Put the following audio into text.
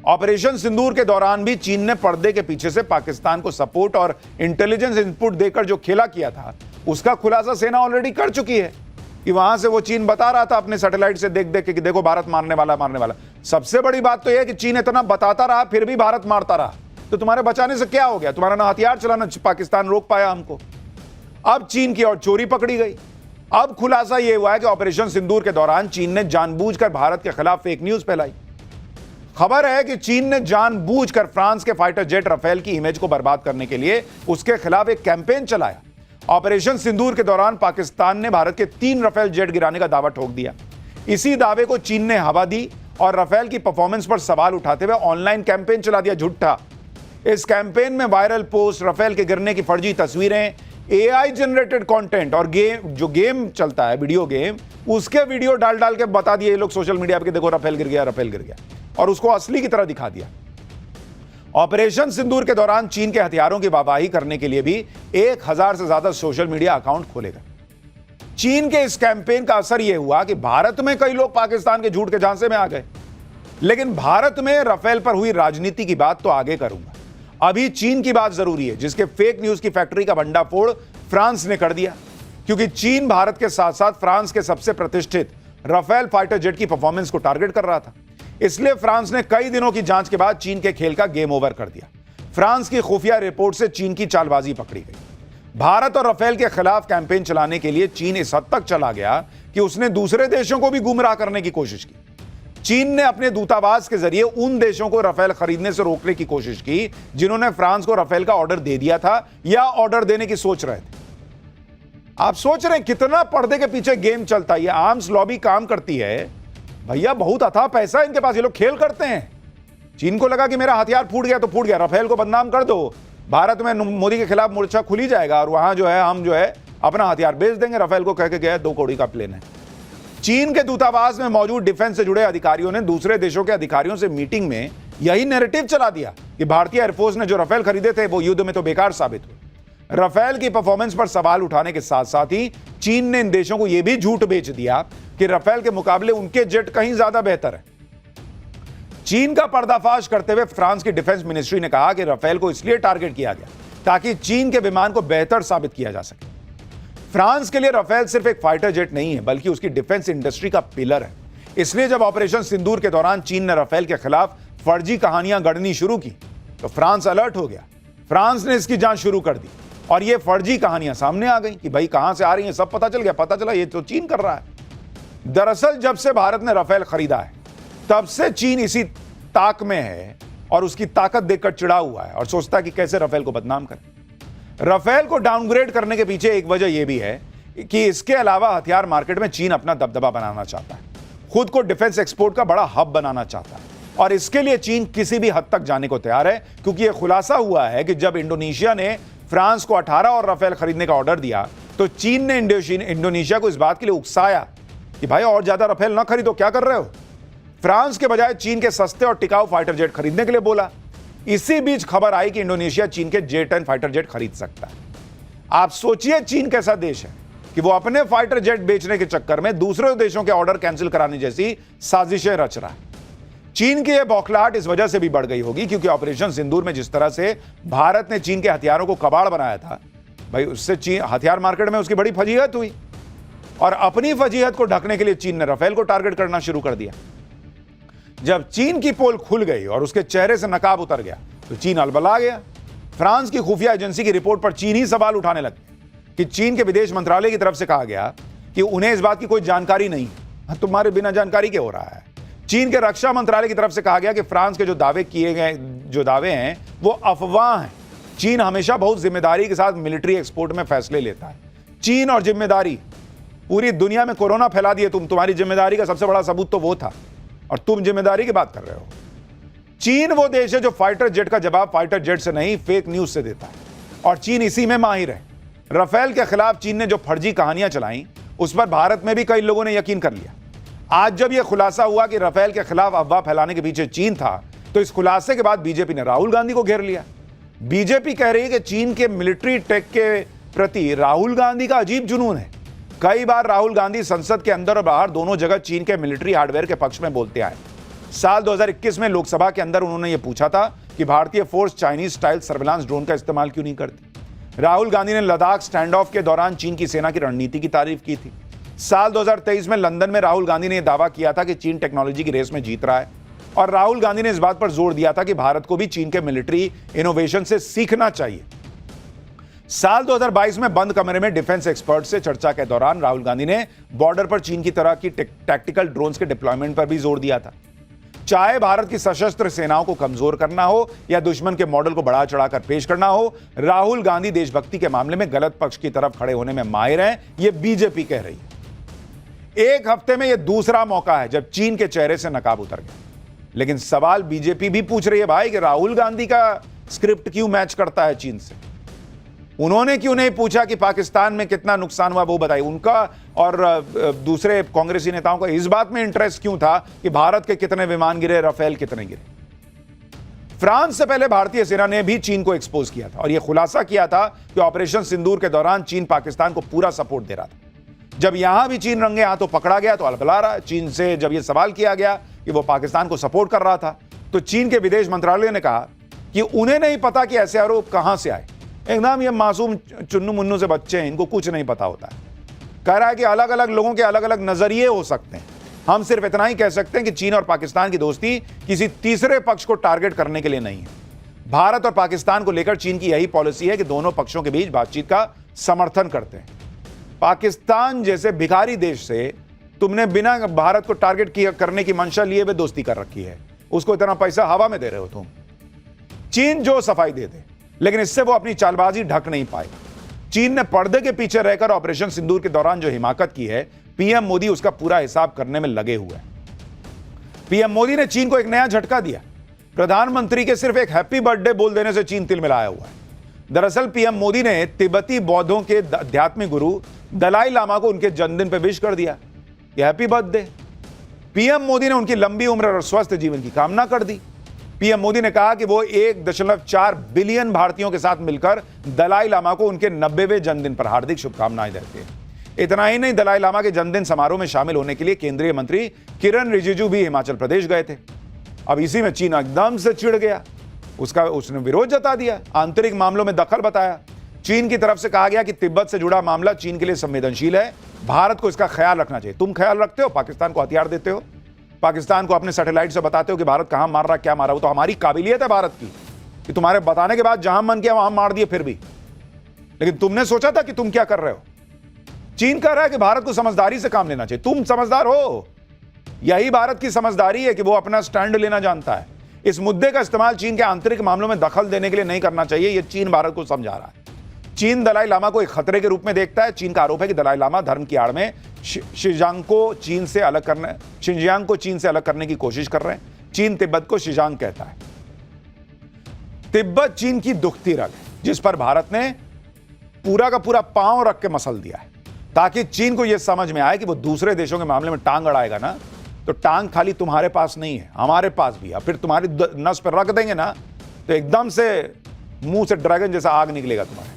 Operation सिंदूर के दौरान भी चीन ने पर्दे के पीछे से पाकिस्तान को सपोर्ट और इंटेलिजेंस इनपुट देकर जो खेला किया था, उसका खुलासा सेना ऑलरेडी कर चुकी है कि वहां से वो चीन बता रहा था अपने सैटेलाइट से देख देख के कि देखो भारत मारने वाला। सबसे बड़ी बात तो यह है कि चीन इतना बताता रहा फिर भी भारत मारता रहा। तो तुम्हारे बचाने से क्या हो गया? तुम्हारा ना हथियार चलाना पाकिस्तान रोक पाया हमको। अब चीन की और चोरी पकड़ी गई। अब खुलासा यह हुआ है कि ऑपरेशन सिंदूर के दौरान चीन ने जानबूझकर भारत के खिलाफ फेक न्यूज फैलाई। खबर है कि चीन ने जानबूझकर फ्रांस के फाइटर जेट राफेल की इमेज को बर्बाद करने के लिए उसके खिलाफ एक कैंपेन चलाया। ऑपरेशन सिंदूर के दौरान पाकिस्तान ने भारत के 3 राफेल जेट गिराने का दावा ठोक दिया। इसी दावे को चीन ने हवा दी और राफेल की परफॉर्मेंस पर सवाल उठाते हुए ऑनलाइन कैंपेन चला दिया झूठा। इस कैंपेन में वायरल पोस्ट, राफेल के गिरने की फर्जी तस्वीरें, एआई जनरेटेड कंटेंट और गेम चलता है, वीडियो गेम, उसके वीडियो डाल डाल के बता दिए ये लोग सोशल मीडिया पे, देखो राफेल गिर गया, और उसको असली की तरह दिखा दिया। ऑपरेशन सिंदूर के दौरान चीन के हथियारों की वाहवाही करने के लिए भी 1000 से ज्यादा सोशल मीडिया अकाउंट खोले गए। चीन के इस कैंपेन का असर यह हुआ कि भारत में कई लोग पाकिस्तान के झूठ के झांसे में आ गए। लेकिन भारत में राफेल पर हुई राजनीति की बात तो आगे करूंगा। अभी चीन की बात जरूरी है, जिसके फेक न्यूज की फैक्ट्री का भंडाफोड़ फ्रांस ने कर दिया। क्योंकि चीन भारत के साथ साथ फ्रांस के सबसे प्रतिष्ठित राफेल फाइटर जेट की परफॉर्मेंस को टारगेट कर रहा था। इसलिए फ्रांस ने कई दिनों की जांच के बाद चीन के खेल का गेम ओवर कर दिया। फ्रांस की खुफिया रिपोर्ट से चीन की चालबाजी पकड़ी गई। भारत और राफेल के खिलाफ कैंपेन चलाने के लिए चीन इस हद तक चला गया कि उसने दूसरे देशों को भी गुमराह करने की कोशिश की। चीन ने अपने दूतावास के जरिए उन देशों को राफेल खरीदने से रोकने की कोशिश की जिन्होंने फ्रांस को राफेल का ऑर्डर दे दिया था या ऑर्डर देने की सोच रहे थे। आप सोच रहे हैं कितना पर्दे के पीछे गेम चलता है। आर्म्स लॉबी काम करती है भैया, बहुत अथाह पैसा है इनके पास, ये लोग खेल करते हैं। चीन को लगा कि मेरा हथियार फूट गया तो फूट गया, राफेल को बदनाम कर दो, भारत में मोदी के खिलाफ मोर्चा खुली जाएगा और वहां जो है हम जो है अपना हथियार बेच देंगे। राफेल को कह के गया 2 करोड़ का प्लेन है। चीन के दूतावास में मौजूद डिफेंस से जुड़े अधिकारियों ने दूसरे देशों के अधिकारियों से मीटिंग में यही नैरेटिव चला दिया कि भारतीय एयरफोर्स ने जो राफेल खरीदे थे वो युद्ध में तो बेकार साबित हुए। राफेल की परफॉर्मेंस पर सवाल उठाने के साथ साथ ही चीन ने इन देशों को यह भी झूठ बेच दिया कि राफेल के मुकाबले उनके जेट कहीं ज्यादा बेहतर है। चीन का पर्दाफाश करते हुए फ्रांस की डिफेंस मिनिस्ट्री ने कहा कि राफेल को इसलिए टारगेट किया गया ताकि चीन के विमान को बेहतर साबित किया जा सके। फ्रांस के लिए राफेल सिर्फ एक फाइटर जेट नहीं है बल्कि उसकी डिफेंस इंडस्ट्री का पिलर है। इसलिए जब ऑपरेशन सिंदूर के दौरान चीन ने राफेल के खिलाफ फर्जी कहानियां गढ़नी शुरू की तो फ्रांस अलर्ट हो गया। फ्रांस ने इसकी जांच शुरू कर दी और ये फर्जी कहानियां सामने आ गई कि भाई कहां से आ रही हैं, सब पता चल गया। पता चला ये तो चीन कर रहा है। दरअसल जब से भारत ने राफेल खरीदा है तब से चीन इसी ताक में है और उसकी ताकत देखकर चिढ़ा हुआ है और सोचता है कि कैसे राफेल को बदनाम करे। राफेल को डाउनग्रेड करने के पीछे एक वजह यह भी है कि इसके अलावा हथियार मार्केट में चीन अपना दबदबा बनाना चाहता है, खुद को डिफेंस एक्सपोर्ट का बड़ा हब बनाना चाहता है और इसके लिए चीन किसी भी हद तक जाने को तैयार है। क्योंकि यह खुलासा हुआ है कि जब इंडोनेशिया ने फ्रांस को 18 और राफेल खरीदने का ऑर्डर दिया तो चीन ने इंडोनेशिया को इस बात के लिए उकसाया कि भाई और ज्यादा राफेल ना खरीदो, क्या कर रहे हो। फ्रांस के बजाय चीन के सस्ते और टिकाऊ फाइटर जेट खरीदने के लिए बोला। इसी बीच खबर आई कि इंडोनेशिया चीन के J-10 फाइटर जेट खरीद सकता है। आप सोचिए चीन कैसा देश है कि वो अपने फाइटर जेट बेचने के चक्कर में दूसरे देशों के ऑर्डर कैंसिल कराने जैसी साजिशें रच रहा है। चीन की यह बौखलाहट इस वजह से भी बढ़ गई होगी क्योंकि ऑपरेशन सिंदूर में जिस तरह से भारत ने चीन के हथियारों को कबाड़ बनाया था, भाई उससे चीन हथियार मार्केट में उसकी बड़ी फजीहत हुई और अपनी फजीहत को ढकने के लिए चीन ने राफेल को टारगेट करना शुरू कर दिया। जब चीन की पोल खुल गई और उसके चेहरे से नकाब उतर गया तो चीन अलबला गया। फ्रांस की खुफिया एजेंसी की रिपोर्ट पर चीन ही सवाल उठाने लगे कि चीन के विदेश मंत्रालय की तरफ से कहा गया कि उन्हें इस बात की कोई जानकारी नहीं है। तुम्हारे बिना जानकारी के हो रहा है। चीन के रक्षा मंत्रालय की तरफ से कहा गया कि फ्रांस के जो दावे किए गए जो दावे हैं वो अफवाह हैं। चीन हमेशा बहुत जिम्मेदारी के साथ मिलिट्री एक्सपोर्ट में फैसले लेता है। चीन और जिम्मेदारी, पूरी दुनिया में कोरोना फैला दिए तुम्हारी जिम्मेदारी का सबसे बड़ा सबूत तो वो था और तुम जिम्मेदारी की बात कर रहे हो। चीन वो देश है जो फाइटर जेट का जवाब फाइटर जेट से नहीं फेक न्यूज से देता है और चीन इसी में माहिर है। राफेल के खिलाफ चीन ने जो फर्जी कहानियां चलाई उस पर भारत में भी कई लोगों ने यकीन कर लिया। आज जब यह खुलासा हुआ कि राफेल के खिलाफ अफवाह फैलाने के पीछे चीन था तो इस खुलासे के बाद बीजेपी ने राहुल गांधी को घेर लिया। बीजेपी कह रही है कि चीन के मिलिट्री टेक के प्रति राहुल गांधी का अजीब जुनून है। कई बार राहुल गांधी संसद के अंदर और बाहर दोनों जगह चीन के मिलिट्री हार्डवेयर के पक्ष में बोलते आए। साल 2021 में लोकसभा के अंदर उन्होंने यह पूछा था कि भारतीय force Chinese style surveillance drone का इस्तेमाल क्यों नहीं करती। राहुल गांधी ने लद्दाख स्टैंड ऑफ के दौरान चीन की सेना की रणनीति की तारीफ की थी। साल 2023 में लंदन में राहुल गांधी ने यह दावा किया था कि चीन टेक्नोलॉजी की रेस में जीत रहा है और राहुल गांधी ने इस बात पर जोर दिया था कि भारत को भी चीन के मिलिट्री इनोवेशन से सीखना चाहिए। साल 2022 में बंद कमरे में डिफेंस एक्सपर्ट से चर्चा के दौरान राहुल गांधी ने बॉर्डर पर चीन की तरह की टैक्टिकल ड्रोन्स के डिप्लॉयमेंट पर भी जोर दिया था। चाहे भारत की सशस्त्र सेनाओं को कमजोर करना हो या दुश्मन के मॉडल को बढ़ा चढ़ाकर पेश करना हो, राहुल गांधी देशभक्ति के मामले में गलत पक्ष की तरफ खड़े होने में माहिर हैं, यह बीजेपी कह रही है। एक हफ्ते में यह दूसरा मौका है जब चीन के चेहरे से नकाब उतर गया। लेकिन सवाल बीजेपी भी पूछ रही है भाई कि राहुल गांधी का स्क्रिप्ट क्यों मैच करता है चीन से। उन्होंने क्यों नहीं पूछा कि पाकिस्तान में कितना नुकसान हुआ वो बताइए। उनका और दूसरे कांग्रेसी नेताओं का इस बात में इंटरेस्ट क्यों था कि भारत के कितने विमान गिरे, राफेल कितने गिरे। फ्रांस से पहले भारतीय सेना ने भी चीन को एक्सपोज किया था और यह खुलासा किया था कि ऑपरेशन सिंदूर के दौरान चीन पाकिस्तान को पूरा सपोर्ट दे रहा था। जब यहां भी चीन रंगे हाथों पकड़ा गया तो अलबला रहा। चीन से जब यह सवाल किया गया कि वो पाकिस्तान को सपोर्ट कर रहा था तो चीन के विदेश मंत्रालय ने कहा कि उन्हें नहीं पता कि ऐसे आरोप कहां से आए। एकदम ये मासूम चुन्नू मुन्नू से बच्चे हैं, इनको कुछ नहीं पता होता है। कह रहा है कि अलग अलग लोगों के अलग अलग नजरिए हो सकते हैं, हम सिर्फ इतना ही कह सकते हैं कि चीन और पाकिस्तान की दोस्ती किसी तीसरे पक्ष को टारगेट करने के लिए नहीं है। भारत और पाकिस्तान को लेकर चीन की यही पॉलिसी है कि दोनों पक्षों के बीच बातचीत का समर्थन करते हैं। पाकिस्तान जैसे भिखारी देश से तुमने बिना भारत को टारगेट करने की मंशा लिए हुए दोस्ती कर रखी है, उसको इतना पैसा हवा में दे रहे हो तुम। चीन जो सफाई दे दे, लेकिन इससे वो अपनी चालबाजी ढक नहीं पाएगा। चीन ने पर्दे के पीछे रहकर ऑपरेशन सिंदूर के दौरान जो हिमाकत की है, पीएम मोदी उसका पूरा हिसाब करने में लगे हुए हैं। पीएम मोदी ने चीन को एक नया झटका दिया। प्रधानमंत्री के सिर्फ एक हैप्पी बर्थडे बोल देने से चीन तिलमिलाया हुआ है। दरअसल पीएम मोदी ने तिब्बती बौद्धों के आध्यात्मिक गुरु दलाई लामा को उनके जन्मदिन पर विश कर दिया, हैप्पी बर्थडे। पीएम मोदी ने उनकी लंबी उम्र और स्वस्थ जीवन की कामना कर दी। पीएम मोदी ने कहा कि वो 1.4 बिलियन भारतीयों के साथ मिलकर दलाई लामा को उनके 90वें जन्मदिन पर हार्दिक शुभकामनाएं देते हैं। इतना ही नहीं, दलाई लामा के जन्मदिन समारोह में शामिल होने के लिए केंद्रीय मंत्री किरण रिजिजू भी हिमाचल प्रदेश गए थे। अब इसी में चीन एकदम से चिढ़ गया, उसने विरोध जता दिया, आंतरिक मामलों में दखल बताया। चीन की तरफ से कहा गया कि तिब्बत से जुड़ा मामला चीन के लिए संवेदनशील है, भारत को इसका ख्याल रखना चाहिए। तुम ख्याल रखते हो, पाकिस्तान को हथियार देते हो, पाकिस्तान को अपने सैटेलाइट से बताते हो कि भारत कहां मार रहा क्या मार रहा। वो तो हमारी काबिलियत है भारत की कि तुम्हारे बताने के बाद जहां मन किया वहां मार दिए फिर भी। लेकिन तुमने सोचा था कि तुम क्या कर रहे हो। चीन कह रहा है कि भारत को समझदारी से काम लेना चाहिए। तुम समझदार हो, यही भारत की समझदारी है कि वो अपना स्टैंड लेना जानता है। इस मुद्दे का इस्तेमाल चीन के आंतरिक मामलों में दखल देने के लिए नहीं करना चाहिए, यह चीन भारत को समझा रहा है। चीन दलाई लामा को एक खतरे के रूप में देखता है। चीन का आरोप है कि दलाई लामा धर्म की आड़ में शिंजियांग को चीन से अलग करने की कोशिश कर रहे हैं। चीन तिब्बत को शिंजियांग कहता है। तिब्बत चीन की दुखती रग है, जिस पर भारत ने पूरा का पूरा पांव रख के मसल दिया है, ताकि चीन को यह समझ में आए कि वो दूसरे देशों के मामले में टांग अड़ाएगा ना, तो टांग खाली तुम्हारे पास नहीं है, हमारे पास भी है। फिर तुम्हारी नस पर रख देंगे ना, तो एकदम से मुंह से ड्रैगन जैसा आग निकलेगा तुम्हारे।